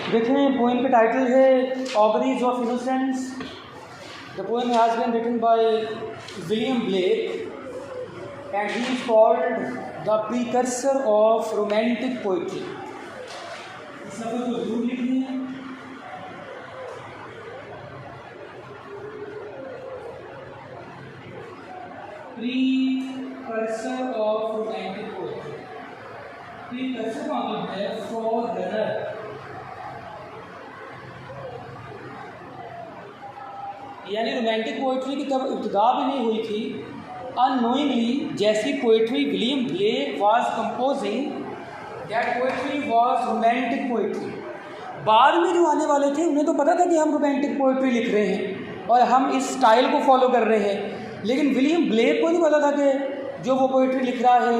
देखें पोएम का टाइटल है auguries of innocence. The poem has been written by William Blake and he is called the precursor of romantic poetry. इस लफ्ज़ को जरूर लिखिए। Precursor of romantic poetry. Precursor का मतलब है फॉर रनर। यानी रोमांटिक पोइट्री की तब इब्तिदा भी नहीं हुई थी। अननोइंगली जैसी poetry William Blake was composing, that poetry was romantic poetry. बाद में जो आने वाले थे उन्हें तो पता था कि हम रोमांटिक पोइट्री लिख रहे हैं और हम इस स्टाइल को फॉलो कर रहे हैं, लेकिन विलियम ब्लेक को नहीं पता था कि जो वो पोइट्री लिख रहा है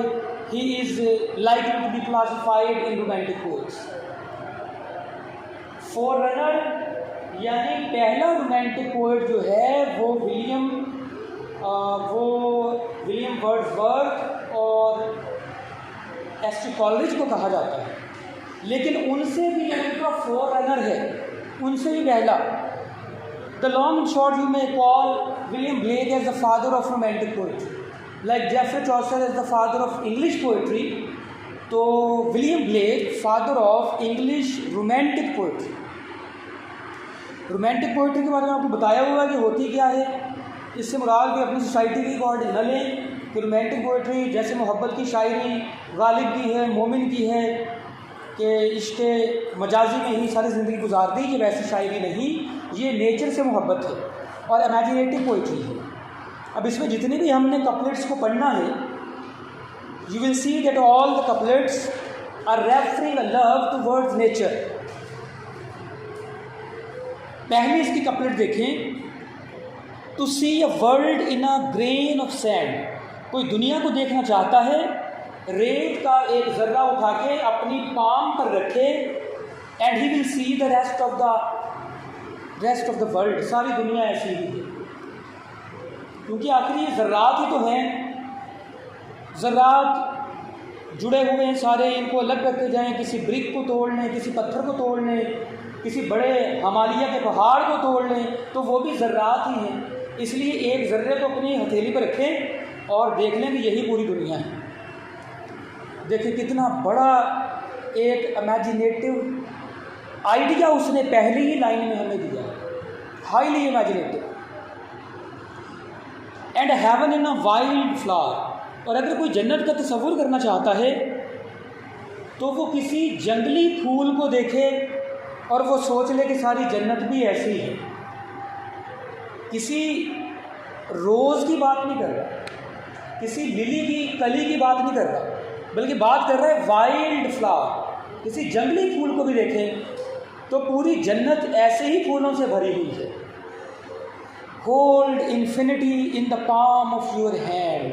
he is likely to be classified in romantic poets. Forerunner यानी पहला रोमांटिक पोइट जो है वो विलियम वर्ड्सवर्थ और एस.टी. कॉलरिज को कहा जाता है, लेकिन उनसे भी उनका फॉररनर है, उनसे भी पहला। The long and short you may call William Blake as the father of romantic poetry, like Geoffrey Chaucer as the father of English poetry. तो William Blake father of English romantic poetry. Romantic poetry के बारे में आपको बताया हुआ कि होती क्या है। इससे मुराद भी अपनी सोसाइटी की अकॉर्डिंग न लें कि रोमांटिक पोइट्री जैसे मोहब्बत की शायरी गालिब की है, मोमिन की है कि इश्क़ मजाजी में ही सारी ज़िंदगी गुजार दी, ये वैसी शायरी नहीं, ये नेचर से मोहब्बत है और इमेजिनेटिव पोइट्री है। अब इसमें जितने भी हमने कपलेट्स को पढ़ना है, you will see that all the couplets are referring a love towards nature. पहले इसकी कपलेट देखें, to see a world in a grain of sand. कोई दुनिया को देखना चाहता है, रेत का एक ज़र्रा उठा के अपनी पाम पर रखे and he will see the rest of the world. सारी दुनिया ऐसी ही है, क्योंकि आखिर ये ज़र्रात ही तो हैं। ज़र्रात जुड़े हुए हैं सारे, इनको अलग करते जाएं, किसी ब्रिक को तोड़ लें, किसी पत्थर को तोड़ लें, किसी बड़े हिमालय के पहाड़ को तोड़ लें, तो वो भी ज़र्रात ही हैं। इसलिए एक ज़र्रे को अपनी हथेली पर रखें और देख लें कि यही पूरी दुनिया है। देखिए कितना बड़ा एक इमेजिनेटिव आइडिया उसने पहली ही लाइन में हमें दिया, highly imaginative. And heaven in a wild flower. और अगर कोई जन्नत का तस्वुर करना चाहता है तो वो किसी जंगली फूल को देखे और वो सोच ले कि सारी जन्नत भी ऐसी है। किसी रोज़ की बात नहीं कर रहा, किसी लिली की कली की बात नहीं कर रहा, बल्कि बात कर रहा है वाइल्ड फ्लावर। किसी जंगली फूल को भी देखें तो पूरी जन्नत ऐसे ही फूलों से भरी हुई है। Hold infinity in the palm of your hand.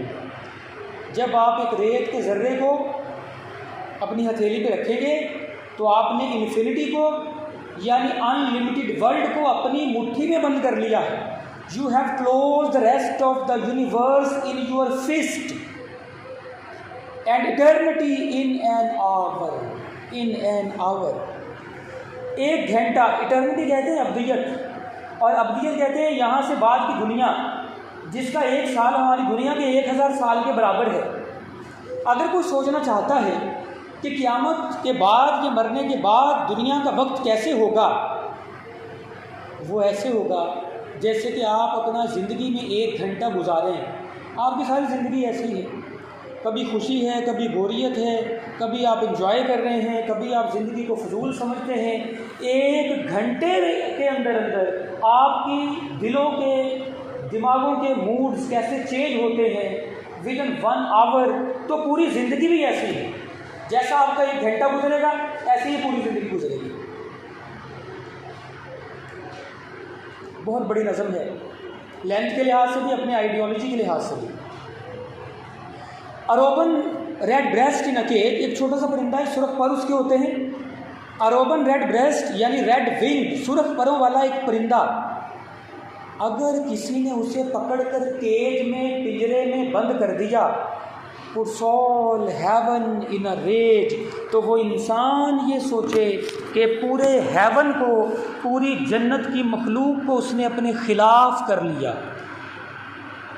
जब आप एक रेत के ज़र्रे को अपनी हथेली पे रखेंगे तो आपने इन्फिनिटी को यानी अनलिमिटेड वर्ल्ड को अपनी मुट्ठी में बंद कर लिया है। You have close the rest of the universe in your fist and eternity in an hour. एक घंटा, इटर्निटी कहते हैं अब्दियत, और अब्दियत कहते हैं यहाँ से बाद की दुनिया, जिसका एक साल हमारी दुनिया के 1000 साल के बराबर है। अगर कोई सोचना चाहता है कि क़यामत के बाद या मरने के बाद दुनिया का वक्त कैसे होगा, वो ऐसे होगा जैसे कि आप अपना ज़िंदगी में 1 घंटा गुजारें। आपकी सारी ज़िंदगी ऐसी है, कभी खुशी है, कभी बोरियत है, कभी आप इंजॉय कर रहे हैं, कभी आप ज़िंदगी को फजूल समझते हैं। 1 घंटे के अंदर अंदर आपकी दिलों के दिमागों के मूड्स कैसे चेंज होते हैं विद इन 1 आवर। तो पूरी ज़िंदगी भी ऐसी है, जैसा आपका 1 घंटा गुजरेगा ऐसे ही पूरी ज़िंदगी गुजरेगी। बहुत बड़ी नज़म है, लेंथ के लिहाज से भी, अपने आइडियोलॉजी के लिहाज से भी। अरोबन रेड ब्रेस्ट इन अकेत, एक छोटा सा परिंदा है, सुर्ख पर उसके होते हैं। अरोबन रेड ब्रेस्ट यानी रेड विंग, सुर्ख परों वाला एक परिंदा, अगर किसी ने उसे पकड़कर केज में, पिंजरे में बंद कर दिया puts all heaven in a rage, तो वो इंसान ये सोचे कि पूरे हेवन को, पूरी जन्नत की मखलूक को उसने अपने ख़िलाफ़ कर लिया।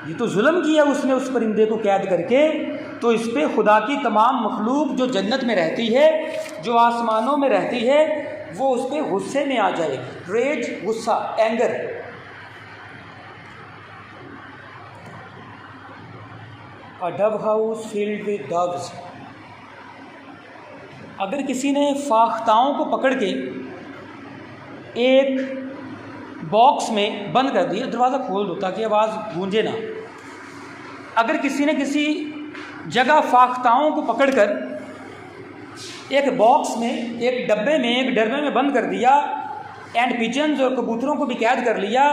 ये तो जुल्म किया उसने उस परिंदे को कैद करके, तो इस पे खुदा की तमाम मखलूक जो जन्नत में रहती है, जो आसमानों में रहती है, वो उस पर गुस्से में आ जाए। रेज, गुस्सा, anger. A Dove house field with doves. अगर किसी ने फाख्ताओं को पकड़ के एक बॉक्स में बंद कर दिया, दरवाज़ा खोल दो ताकि आवाज़ गूंजे ना। अगर किसी ने किसी जगह फाख्ताओं को पकड़कर एक बॉक्स में, एक डब्बे में, एक डरबे में बंद कर दिया, एंड पिजन्स और कबूतरों को भी कैद कर लिया,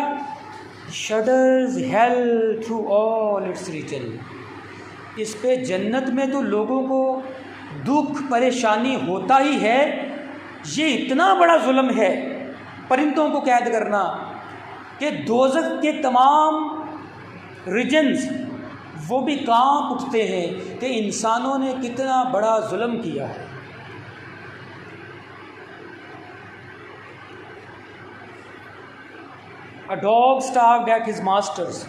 shudders hell through all its region. इस पे जन्नत में तो लोगों को दुख परेशानी होता ही है। ये इतना बड़ा जुल्म है परिंदों को कैद करना कि दोज़ख के तमाम रीजन्स वो भी कांप उठते हैं कि इंसानों ने कितना बड़ा जुल्म किया है। अ dog starved at his masters.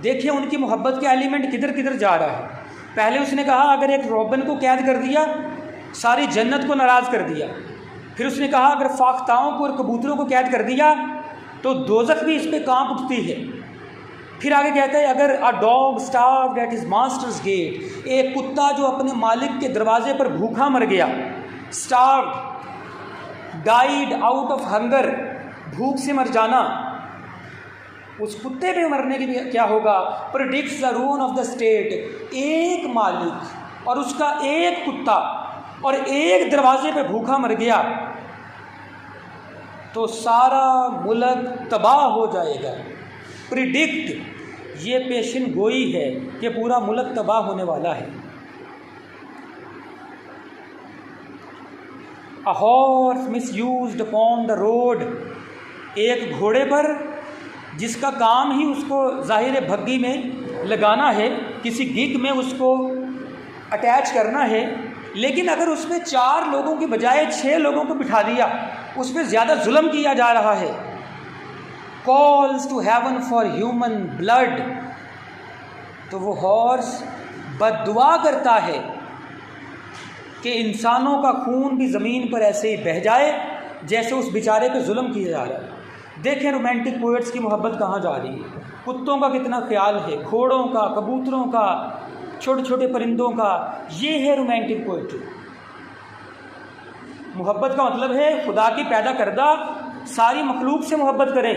देखिए उनकी मोहब्बत के एलिमेंट किधर किधर जा रहा है। पहले उसने कहा अगर एक रोबन को कैद कर दिया, सारी जन्नत को नाराज़ कर दिया। फिर उसने कहा अगर फाख्ताओं को और कबूतरों को कैद कर दिया तो दोज़ख भी इस पे कांप उठती है। फिर आगे कहता है अगर a dog starved at his master's gate, एक कुत्ता जो अपने मालिक के दरवाजे पर भूखा मर गया, starved, died out of hunger, भूख से मर जाना, उस कुत्ते पे मरने की क्या होगा। Predicts the ruin of the state. एक मालिक और उसका एक कुत्ता और एक दरवाजे पे भूखा मर गया तो सारा मुल्क तबाह हो जाएगा। प्रिडिक्ट, ये पेशन गोई है कि पूरा मुल्क तबाह होने वाला है। A horse misused upon the road. एक घोड़े पर जिसका काम ही उसको ज़ाहिर भग्गी में लगाना है, किसी गिग में उसको अटैच करना है, लेकिन अगर उसमें 4 लोगों की बजाय 6 लोगों को बिठा दिया, उस पर ज़्यादा जुल्म किया जा रहा है। Calls to heaven for human blood. तो वो हॉर्स बद्दुआ करता है कि इंसानों का खून भी ज़मीन पर ऐसे ही बह जाए जैसे उस बेचारे पे जुल्म किया जा रहा है। देखें रोमांटिक पोएट्स की मोहब्बत कहाँ जा रही है। कुत्तों का कितना ख्याल है, घोड़ों का, कबूतरों का, छोटे छोटे परिंदों का। ये है रोमांटिक पोएट्री। मोहब्बत का मतलब है खुदा की पैदा करदा सारी मखलूक से मोहब्बत करें,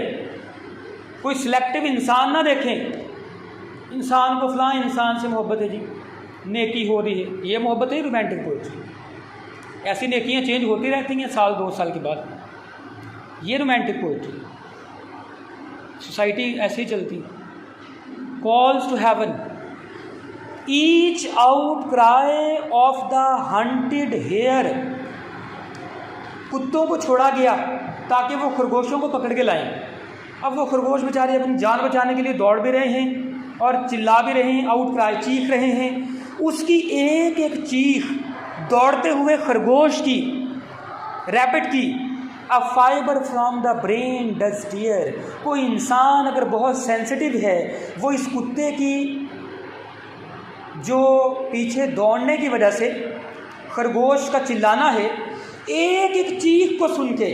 कोई सिलेक्टिव इंसान ना देखें। इंसान को फलां इंसान से मोहब्बत है जी, नेकी हो रही है, ये मोहब्बत है रोमांटिक पोएट्री। ऐसी नेकियां चेंज होती रहती हैं साल 2 साल के बाद, ये रोमांटिक पोएट्री। सोसाइटी ऐसे ही चलती। Calls to heaven, each outcry of the hunted hare. कुत्तों को छोड़ा गया ताकि वो खरगोशों को पकड़ के लाएं। अब वो खरगोश बेचारे अपनी जान बचाने के लिए दौड़ भी रहे हैं और चिल्ला भी रहे हैं, आउट क्राई, चीख रहे हैं। उसकी एक एक चीख दौड़ते हुए खरगोश की, रैबिट की, a fibre from the brain does tear. कोई इंसान अगर बहुत सेंसिटिव है, वो इस कुत्ते की जो पीछे दौड़ने की वजह से खरगोश का चिल्लाना है, एक एक चीख को सुन के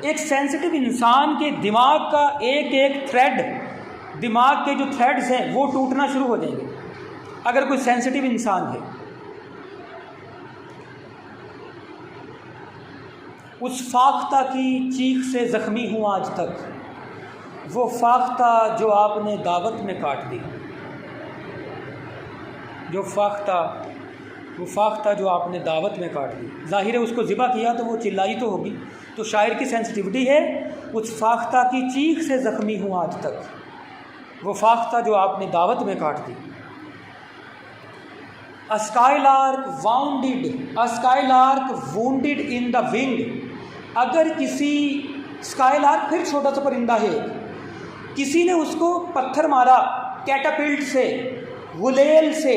एक सेंसिटिव इंसान के दिमाग का एक एक थ्रेड, दिमाग के जो थ्रेड्स हैं वो टूटना शुरू हो जाएंगे अगर कोई सेंसिटिव इंसान है। उस फाख्ता की चीख से ज़ख्मी हूँ आज तक, वो फाख्ता जो आपने दावत में काट दी। वो फाख्ता जो आपने दावत में काट दी। ज़ाहिर है उसको ज़िबा किया तो वो चिल्लाई तो होगी। तो शायर की सेंसिटिविटी है, उस फाख्ता की चीख से ज़ख्मी हूँ आज तक, वो फाख्ता जो आपने दावत में काट दी। A skylark wounded in the wing. अगर किसी स्काईलार्क, फिर छोटा सा परिंदा है, किसी ने उसको पत्थर मारा कैटापिल्ट से, गुलेल से,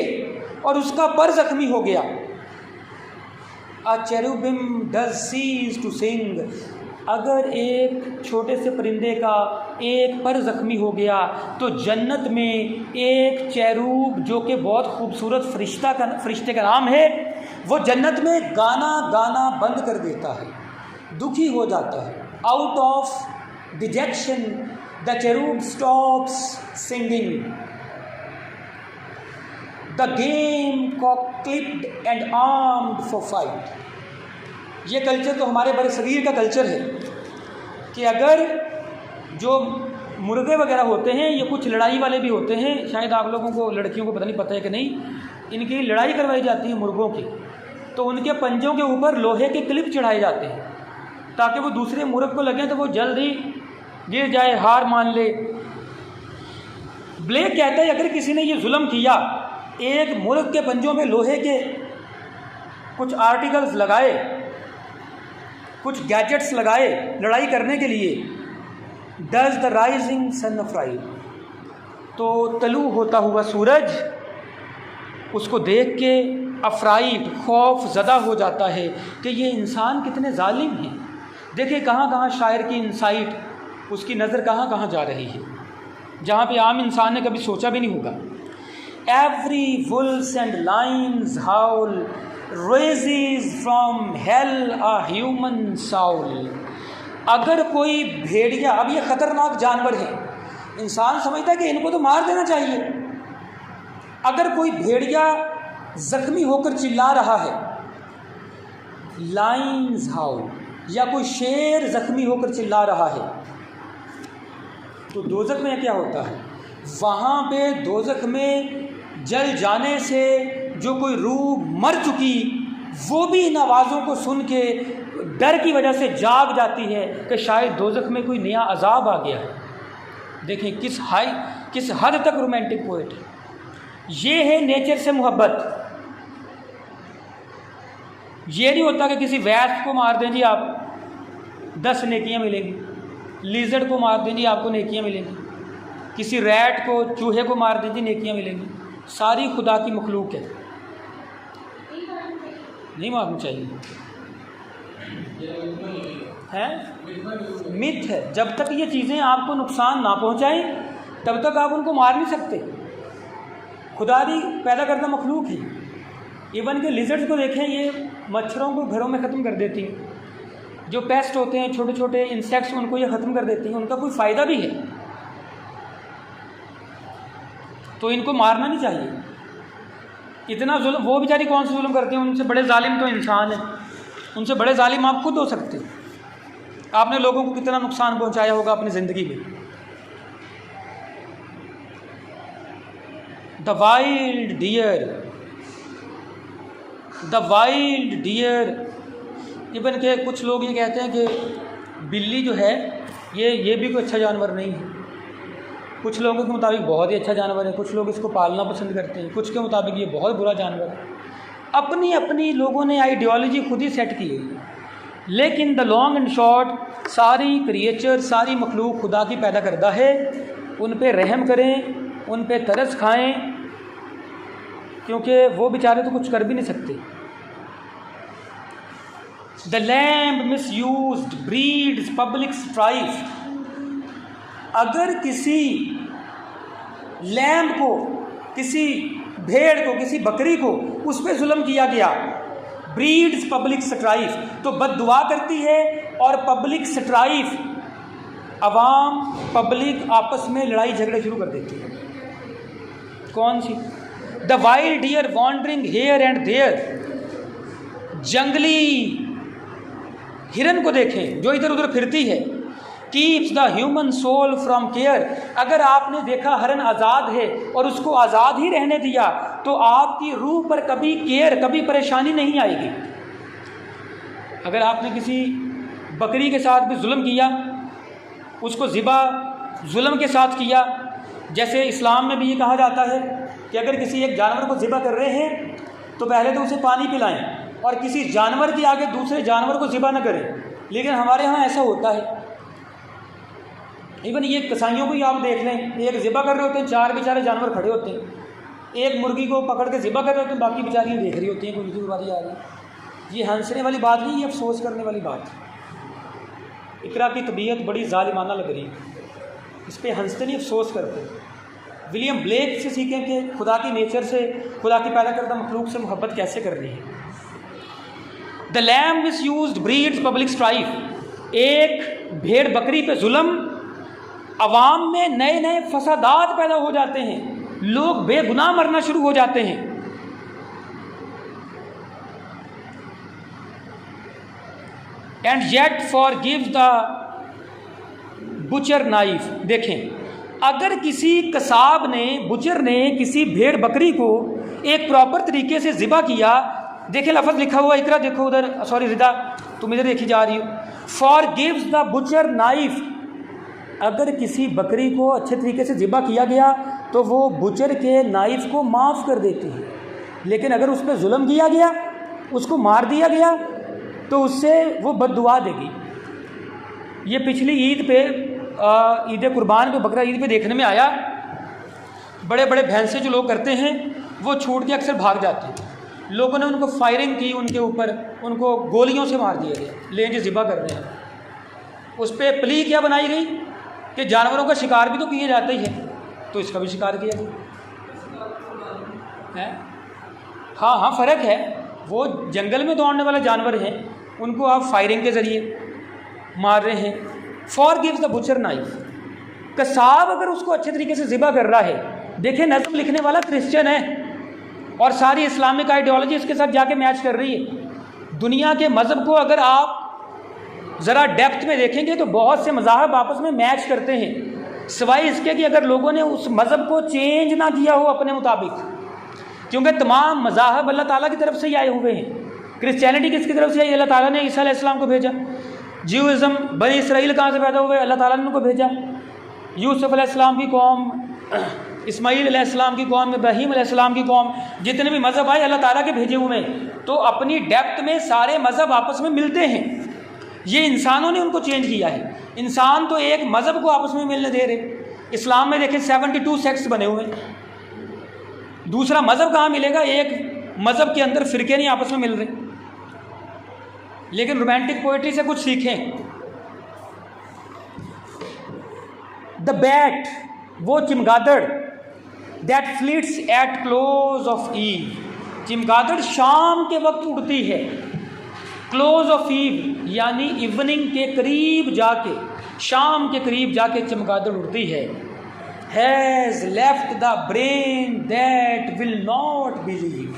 और उसका पर जख्मी हो गया। A cherubim does cease to sing। अगर एक छोटे से परिंदे का एक पर जख्मी हो गया तो जन्नत में एक चेरूब जो कि बहुत खूबसूरत फरिश्ते का नाम है, वो जन्नत में गाना गाना बंद कर देता है, दुखी हो जाता है। Out of dejection the cherub stops singing. The game clipped and armed for fight. ये कल्चर तो हमारे बड़े शरीर का कल्चर है कि अगर जो मुर्गे वगैरह होते हैं, ये कुछ लड़ाई वाले भी होते हैं, शायद आप लोगों को लड़कियों को पता नहीं पता है कि नहीं, इनकी लड़ाई करवाई जाती है मुर्गों की, तो उनके पंजों के ऊपर लोहे के क्लिप चढ़ाए जाते हैं ताकि वो दूसरे मुर्ग को लगे तो वो जल्द ही गिर जाए, हार मान ले। ब्लेक कहता है अगर किसी ने ये जुल्म किया, एक मुर्ग के पंजों में लोहे के कुछ आर्टिकल्स लगाए, कुछ गैजेट्स लगाए लड़ाई करने के लिए, does the rising son of rise, तो तलू होता हुआ सूरज उसको देख के अफराइट खौफ ज़दा हो जाता है कि ये इंसान कितने जालिम हैं। देखिए कहाँ कहाँ शायर की इंसाइट, उसकी नज़र कहाँ कहाँ जा रही है, जहाँ पे आम इंसान ने कभी सोचा भी नहीं होगा। Every wolf's and lion's howl raises from hell a human soul। अगर कोई भेड़िया, अब ये ख़तरनाक जानवर है, इंसान समझता है कि इनको तो मार देना चाहिए, अगर कोई भेड़िया ज़ख्मी होकर चिल्ला रहा है, लाइन्स हाउल, या कोई शेर ज़ख्मी होकर चिल्ला रहा है, तो दोज़ख में क्या होता है, वहाँ पे दोज़ख में जल जाने से जो कोई रूह मर चुकी, वो भी इन आवाज़ों को सुन के डर की वजह से जाग जाती है कि शायद दोज़ख में कोई नया अजाब आ गया है। देखें किस हद तक रोमांटिक पोएट है। ये है नेचर से मोहब्बत। ये नहीं होता कि किसी वैश्य को मार दें जी आप 10 नेकियां मिलेंगी, लिजर्ड को मार दें जी आपको नेकियां मिलेंगी, किसी रैट को, चूहे को मार दें जी नेकियां मिलेंगी। सारी खुदा की मखलूक है, नहीं मारनी चाहिए, है मिथ है। जब तक ये चीज़ें आपको नुकसान ना पहुंचाएं तब तक आप उनको मार नहीं सकते। खुदा की पैदा करना मखलूक है। इवन के लिजर्ड्स को देखें, ये मच्छरों को घरों में ख़त्म कर देती हैं, जो पेस्ट होते हैं छोटे छोटे इंसेक्ट्स, उनको ये ख़त्म कर देती हैं, उनका कोई फ़ायदा भी है, तो इनको मारना नहीं चाहिए। इतना जुल्म वो बेचारी कौन सा जुल्म करते हैं, उनसे बड़े जालिम तो इंसान हैं, उनसे बड़े जालिम आप खुद हो सकते हैं। आपने लोगों को कितना नुकसान पहुंचाया होगा अपनी ज़िंदगी में। द वाइल्ड डियर, इवन के कुछ लोग ये कहते हैं कि बिल्ली जो है ये भी कोई अच्छा जानवर नहीं है। कुछ लोगों के मुताबिक बहुत ही अच्छा जानवर है, कुछ लोग इसको पालना पसंद करते हैं, कुछ के मुताबिक ये बहुत बुरा जानवर है। अपनी अपनी लोगों ने आइडियोलॉजी खुद ही सेट की है। लेकिन द लॉन्ग एंड शॉर्ट, सारी क्रिएचर, सारी मखलूक खुदा की पैदा करदा है। उन पे रहम करें, उन पे तरस खाएं, क्योंकि वो बेचारे तो कुछ कर भी नहीं सकते। The lamb misused breeds public strife. अगर किसी लैम्ब को, किसी भेड़ को, किसी बकरी को उस पर जुल्म किया गया, ब्रीड्स पब्लिक स्ट्राइफ, तो बद्दुआ करती है और पब्लिक स्ट्राइफ, अवाम पब्लिक आपस में लड़ाई झगड़े शुरू कर देती है। कौन सी? The wild deer wandering here and there. जंगली हिरन को देखें जो इधर उधर फिरती है। Keeps the human soul from care. अगर आपने देखा हरन आज़ाद है और उसको आज़ाद ही रहने दिया तो आपकी रूह पर कभी केयर, कभी परेशानी नहीं आएगी। अगर आपने किसी बकरी के साथ भी जुल्म किया, उसको ज़िबा जुल्म के साथ किया, जैसे इस्लाम में भी ये कहा जाता है कि अगर किसी एक जानवर को ज़िबा कर रहे हैं तो पहले तो उसे पानी पिलाएं और किसी जानवर के आगे दूसरे जानवर को ज़िबा न करें। लेकिन हमारे यहाँ ऐसा होता है। इवन ये कसाईयों को ही आप देख लें, एक ज़िबा कर रहे होते हैं, 4 बेचारे जानवर खड़े होते हैं, एक मुर्गी को पकड़ के ज़िबा कर रहे होते हैं, बाकी बेचारियाँ देख रही होती हैं कोई उनकी बारी आ रही। ये हंसने वाली बात नहीं, ये अफसोस करने वाली बात है। इकरा की तबीयत बड़ी ज़ालिमाना लग रही है, इस पर हंसते नहीं, अफसोस करते। विलियम ब्लेक से सीखें कि खुदा की नेचर से, खुदा की पैदा करदा मखलूक से मोहब्बत कैसे करनी है। The lamb misused breeds public strife. एक भेड़ बकरी पे जुल्म, अवाम में नए नए फसादात पैदा हो जाते हैं, लोग बेगुनाह मरना शुरू हो जाते हैं। And yet for gives the butcher knife. देखें, अगर किसी कसाब ने, बुचर ने किसी भेड़ बकरी को एक प्रॉपर तरीके से ज़िबा किया, देखें लफ्ज़ लिखा हुआ, इकरा देखो उधर, सॉरी रिदा तुम इधर देखी जा रही हो, for gives the butcher knife. अगर किसी बकरी को अच्छे तरीके से ज़िबा किया गया तो वो बुचर के नाइफ को माफ़ कर देती है। लेकिन अगर उस पर जुल्म किया गया, उसको मार दिया गया, तो उससे वो बद्दुआ देगी। ये पिछली ईद पे, ईद कुर्बान पे, बकरा ईद पे देखने में आया, बड़े बड़े भैंसे जो लोग करते हैं वो छूट के अक्सर भाग जाते हैं। लोगों ने उनको फायरिंग की, उनके ऊपर उनको गोलियों से मार दिया गया, ले जो ज़िबा कर रहे हैं। उस पर प्ली क्या बनाई गई कि जानवरों का शिकार भी तो किया जाता ही है, तो इसका भी शिकार किया गया है। हाँ हाँ, फ़र्क है, वो जंगल में दौड़ने वाले जानवर हैं, उनको आप फायरिंग के ज़रिए मार रहे हैं। For gives the butcher knife. Kasab अगर उसको अच्छे तरीके से ज़िबा कर रहा है, देखें नज़म लिखने वाला क्रिश्चियन है और सारी इस्लामिक आइडियोलॉजी इसके साथ जाके मैच कर रही है। दुनिया के मज़हब को अगर आप ज़रा डेप्थ में देखेंगे तो बहुत से मज़ाहब आपस में मैच करते हैं, सिवाय इसके कि अगर लोगों ने उस मज़हब को चेंज ना किया हो अपने मुताबिक, क्योंकि तमाम मज़ाहब अल्लाह ताला की तरफ से ही आए हुए हैं। क्रिश्चियनिटी किसकी तरफ से आई? अल्लाह ताला ने ईसा अलैहिस्सलाम को भेजा। ज्यूइज़्म, बनी इसराइल कहाँ से पैदा हुए? अल्लाह ताला ने उनको भेजा। यूसुफ अलैहिस्सलाम की कौम, इस्माईल अलैहिस्सलाम की कौम, इब्राहीम अलैहिस्सलाम की कौम, जितने भी मज़हब आए अल्लाह ताला के भेजे हुए हैं। तो अपनी डेप्थ में सारे मज़हब आपस में मिलते हैं। ये इंसानों ने उनको चेंज किया है। इंसान तो एक मज़हब को आपस में मिलने दे रहे। इस्लाम में देखें 72 सेक्ट्स बने हुए हैं। दूसरा मज़हब कहाँ मिलेगा? एक मज़हब के अंदर फ़िरके नहीं आपस में मिल रहे। लेकिन रोमांटिक पोइट्री से कुछ सीखें। द बैट, वो चमगादड़, that flits at close of eve. चमगादड़ शाम के वक्त उड़ती है। क्लोज ऑफ ईव यानी इवनिंग के करीब जाके, शाम के करीब जाके चमगादड़ उड़ती है। Has left the brain that will not believe.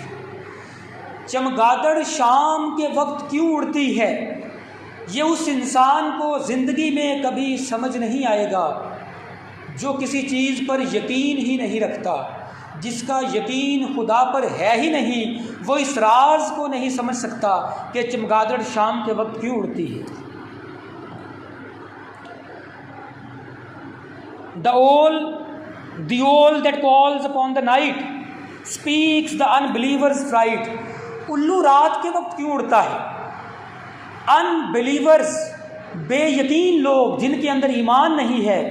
चमगादड़ शाम के वक्त क्यों उड़ती है? ये उस इंसान को ज़िंदगी में कभी समझ नहीं आएगा जो किसी चीज़ पर यकीन ही नहीं रखता। जिसका यकीन खुदा पर है ही नहीं, वो इस राज को नहीं समझ सकता कि चमगादड़ शाम के वक्त क्यों उड़ती है। The owl that calls upon the night speaks the unbeliever's fright। उल्लू रात के वक्त क्यों उड़ता है? अनबिलीवर्स, बेयकीन लोग जिनके अंदर ईमान नहीं है,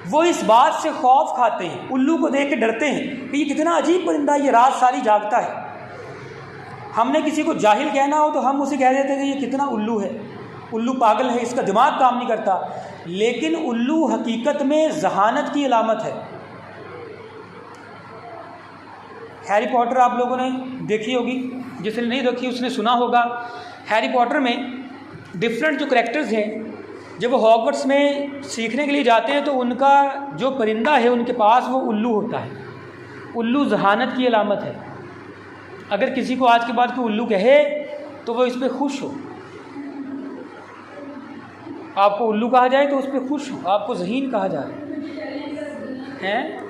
वो इस बात से खौफ खाते हैं, उल्लू को देख के डरते हैं कि ये कितना अजीब परिंदा है, ये रात सारी जागता है। हमने किसी को जाहिल कहना हो तो हम उसे कह देते हैं कि ये कितना उल्लू है, उल्लू पागल है, इसका दिमाग काम नहीं करता। लेकिन उल्लू हकीकत में जहानत की अलामत है। हैरी पॉटर आप लोगों ने देखी होगी, जिसने नहीं देखी उसने सुना होगा। हैरी पॉटर में डिफरेंट जो करैक्टर्स हैं, जब वो हॉगवर्ट्स में सीखने के लिए जाते हैं तो उनका जो परिंदा है उनके पास वो उल्लू होता है। उल्लू जहानत की अलामत है। अगर किसी को आज के बाद कोई उल्लू कहे तो वो इस पर खुश हो। आपको उल्लू कहा जाए तो उस पर खुश हो, आपको ज़हीन कहा जाए हैं।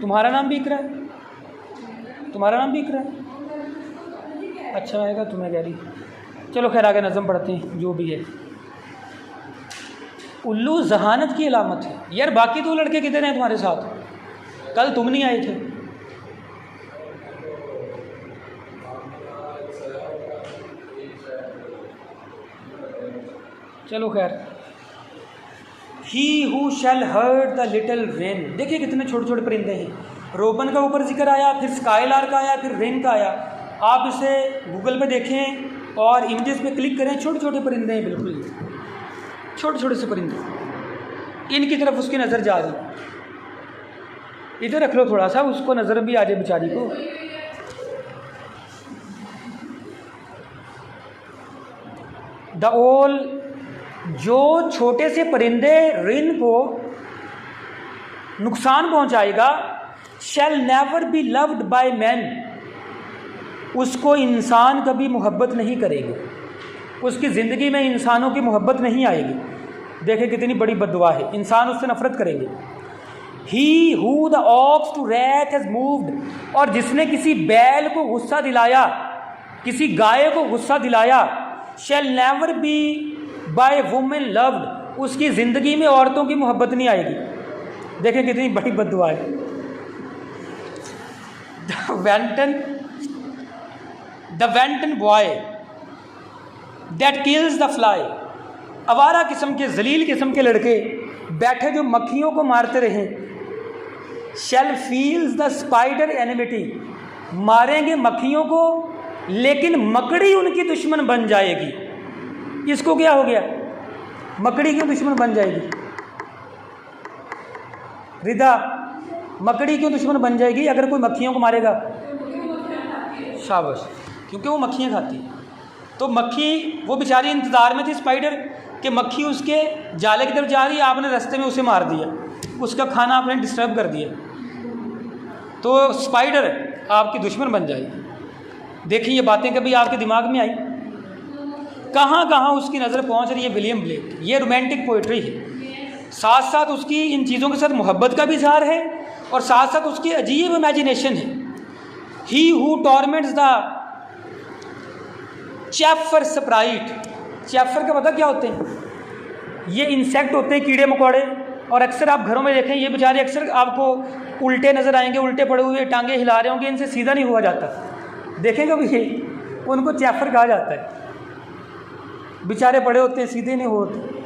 तुम्हारा नाम भी इकरा है? तुम्हारा नाम भी इकरा है? अच्छा, मैंने कहा तुम्हें कह रही। चलो खैर आगे नज़म पढ़ते हैं। जो भी है, उल्लू जहानत की अलामत है। यार बाकी दो लड़के किधर हैं तुम्हारे साथ? कल तुम नहीं आए थे। चलो खैर, he who shall hurt the little wren. देखिए कितने छोटे छोटे परिंदे हैं। रोबन का ऊपर जिक्र आया, फिर स्काईलार्क आया, फिर रेन का आया। आप इसे गूगल पे देखें और इमेजेस पे क्लिक करें, छोटे छोटे परिंदे हैं, बिल्कुल छोटे छोटे से परिंदे। इनकी तरफ उसकी नज़र जा रही। इधर रख लो थोड़ा सा, उसको नज़र भी आ जाए बेचारी को। द ओल, जो छोटे से परिंदे रिन को नुकसान पहुंचाएगा, शैल never be loved by man, उसको इंसान कभी मोहब्बत नहीं करेंगे, उसकी ज़िंदगी में इंसानों की मोहब्बत नहीं आएगी। देखें कितनी बड़ी बद्दुआ है, इंसान उससे नफरत करेंगे। He who the ox to wrath has moved, और जिसने किसी बैल को गुस्सा दिलाया, किसी गाय को गुस्सा दिलाया, शैल never be by women loved, उसकी ज़िंदगी में औरतों की मोहब्बत नहीं आएगी। देखें कितनी बड़ी बद्दुआ है। The wanton boy that kills the fly, आवारा किस्म के, जलील किस्म के लड़के बैठे जो मक्खियों को मारते रहे। शैल फील्स द स्पाइडर एनिमिटी, मारेंगे मक्खियों को लेकिन मकड़ी उनकी दुश्मन बन जाएगी। इसको क्या हो गया, मकड़ी क्यों दुश्मन बन जाएगी? रिदा, मकड़ी क्यों दुश्मन बन जाएगी अगर कोई मक्खियों को मारेगा? शाबाश, क्योंकि वो मक्खियाँ खाती है। तो मक्खी, वो बेचारी इंतज़ार में थी स्पाइडर कि मक्खी उसके जाले की तरफ जा रही है, आपने रास्ते में उसे मार दिया, उसका खाना आपने डिस्टर्ब कर दिया, तो स्पाइडर आपकी दुश्मन बन जाएगी। देखिए ये बातें कभी आपके दिमाग में आई? कहाँ कहाँ उसकी नज़र पहुँच रही है विलियम ब्लेक। ये रोमांटिक पोइट्री है, साथ साथ उसकी इन चीज़ों के साथ मोहब्बत का भी इजहार है और साथ साथ उसकी अजीब इमेजिनेशन है। He who टॉर्मेंट्स the chafer Sprite, चैफर का पता क्या होते हैं? ये इंसेक्ट होते हैं, कीड़े मकोड़े, और अक्सर आप घरों में देखें ये बेचारे अक्सर आपको उल्टे नज़र आएंगे, उल्टे पड़े हुए, टांगे हिला रहे होंगे, इनसे सीधा नहीं हुआ जाता। देखेंगे भी ये, उनको चैफर कहा जाता है। बेचारे पड़े होते हैं, सीधे नहीं होते।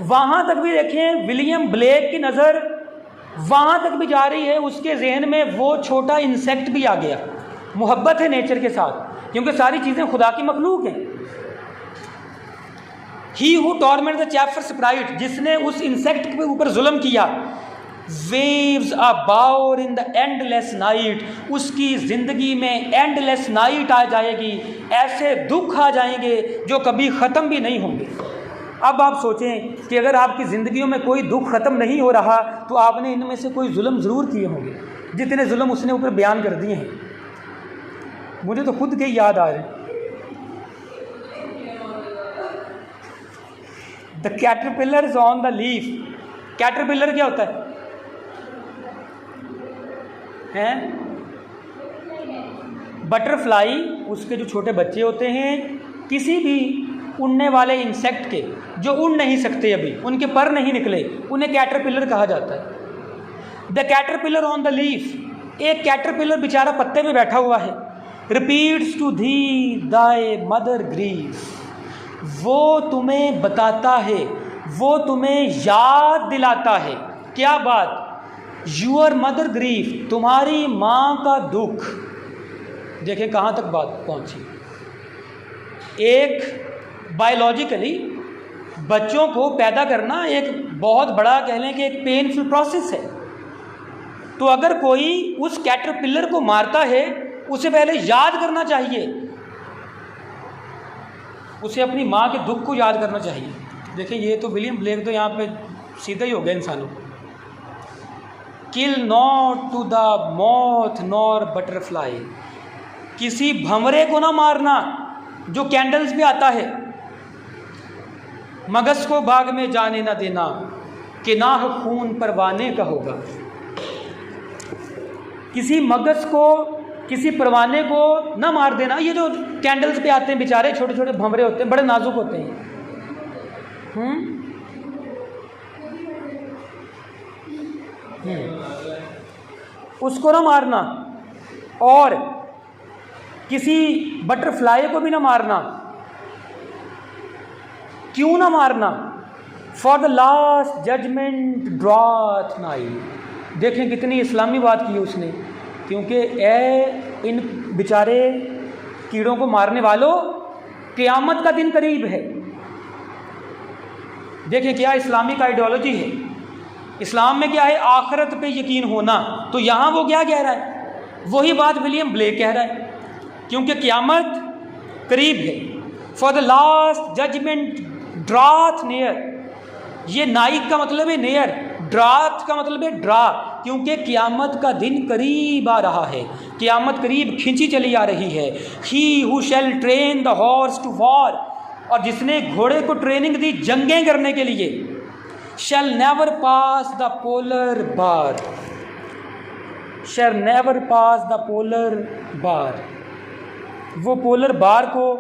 वहाँ तक भी देखें विलियम ब्लेक की नज़र वहाँ तक भी जा रही है, उसके जहन में वो छोटा इंसेक्ट भी आ गया। मोहब्बत है नेचर के साथ, क्योंकि सारी चीज़ें खुदा की मखलूक हैं। He who torment the chafer sprite, जिसने उस इंसेक्ट के ऊपर जुल्म किया। Weaves a bower in the endless night, उसकी ज़िंदगी में एंडलेस नाइट आ जाएगी, ऐसे दुख आ जाएंगे जो कभी ख़त्म भी नहीं होंगे। अब आप सोचें कि अगर आपकी ज़िंदगियों में कोई दुख ख़त्म नहीं हो रहा तो आपने इनमें से कोई जुल्म ज़रूर किए होंगे, जितने जुल्म उसने ऊपर बयान कर दिए हैं। मुझे तो खुद के ही याद आ रहे हैं। The caterpillar is on the leaf. Caterpillar क्या होता है? बटरफ्लाई, उसके जो छोटे बच्चे होते हैं किसी भी उड़ने वाले इंसेक्ट के, जो उड़ नहीं सकते अभी, उनके पर नहीं निकले, उन्हें कैटरपिलर कहा जाता है। The caterpillar on the leaf, एक कैटरपिलर बेचारा पत्ते पे बैठा हुआ है। Repeats to thee thy mother grieves, वो तुम्हें बताता है, वो तुम्हें याद दिलाता है। क्या बात? यूअर मदर ग्रीफ, तुम्हारी माँ का दुख। देखें कहाँ तक बात पहुँची। एक बायोलॉजिकली बच्चों को पैदा करना एक बहुत बड़ा, कह लें कि एक पेनफुल प्रोसेस है। तो अगर कोई उस कैटरपिलर को मारता है, उसे पहले याद करना चाहिए, उसे अपनी माँ के दुख को याद करना चाहिए। देखिए ये तो विलियम ब्लेक तो यहाँ पे सीधा ही हो गया इंसानों। Kill not to the moth nor butterfly, किसी भंवरे को ना मारना जो कैंडल्स भी आता है। मगज को बाग में जाने ना देना कि नाह खून परवाने का होगा। किसी मगज को, किसी परवाने को ना मार देना। ये जो कैंडल्स पे आते हैं बेचारे, छोटे छोटे भंवरे होते हैं, बड़े नाजुक होते हैं। उसको ना मारना, और किसी बटरफ्लाई को भी ना मारना। क्यों ना मारना, for the last judgment draweth night. देखें कितनी इस्लामी बात की उसने, क्योंकि इन बेचारे कीड़ों को मारने वालों, क़यामत का दिन करीब है। देखें क्या इस्लामिक आइडियोलॉजी है, इस्लाम में क्या है, आखिरत पे यकीन होना। तो यहाँ वो क्या कह रहा है, वही बात विलियम ब्लेक कह रहा है, क्योंकि क़यामत करीब है। For the last judgment draweth near, ये नाइक का मतलब है नियर, ड्रॉथ का मतलब है ड्रा, क्योंकि क़यामत का दिन करीब आ रहा है, क़यामत करीब खिंची चली आ रही है। He who shall train the horse to war, और जिसने घोड़े को ट्रेनिंग दी जंगें करने के लिए, shall never pass the polar bar, shall never pass the polar bar, वो पोलर बार को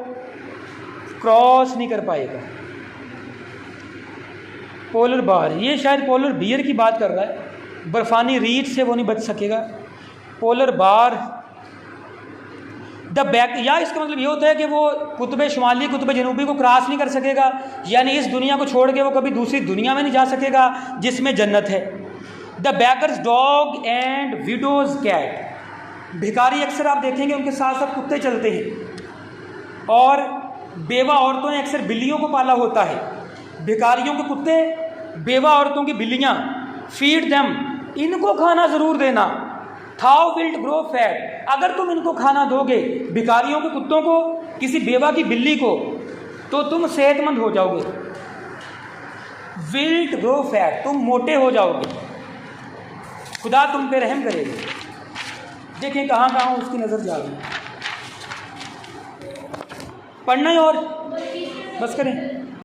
क्रॉस नहीं कर पाएगा। पोलर बार, ये शायद पोलर बियर की बात कर रहा है, बर्फानी रीत से वो नहीं बच सकेगा। पोलर बार द बैक, या इसका मतलब ये होता है कि वो कुतुब शुमाली कुतुब जनूबी को क्रॉस नहीं कर सकेगा, यानी इस दुनिया को छोड़ के वो कभी दूसरी दुनिया में नहीं जा सकेगा जिसमें जन्नत है। The beggar's dog and widow's cat, भिखारी अक्सर आप देखेंगे उनके साथ साथ कुत्ते चलते हैं, और बेवा औरतों ने अक्सर बिल्लियों को पाला होता है। भिखारियों के कुत्ते, बेवा औरतों की बिल्लियाँ, फीड देम, इनको खाना ज़रूर देना। थाउ विल्ट ग्रो फैट, अगर तुम इनको खाना दोगे, भिखारियों के कुत्तों को, किसी बेवा की बिल्ली को, तो तुम सेहतमंद हो जाओगे। विल्ट ग्रो फैट, तुम मोटे हो जाओगे, खुदा तुम पे रहम करेगा। देखें कहाँ कहाँ उसकी नज़र जा रही है। पढ़ना ही और बस करें।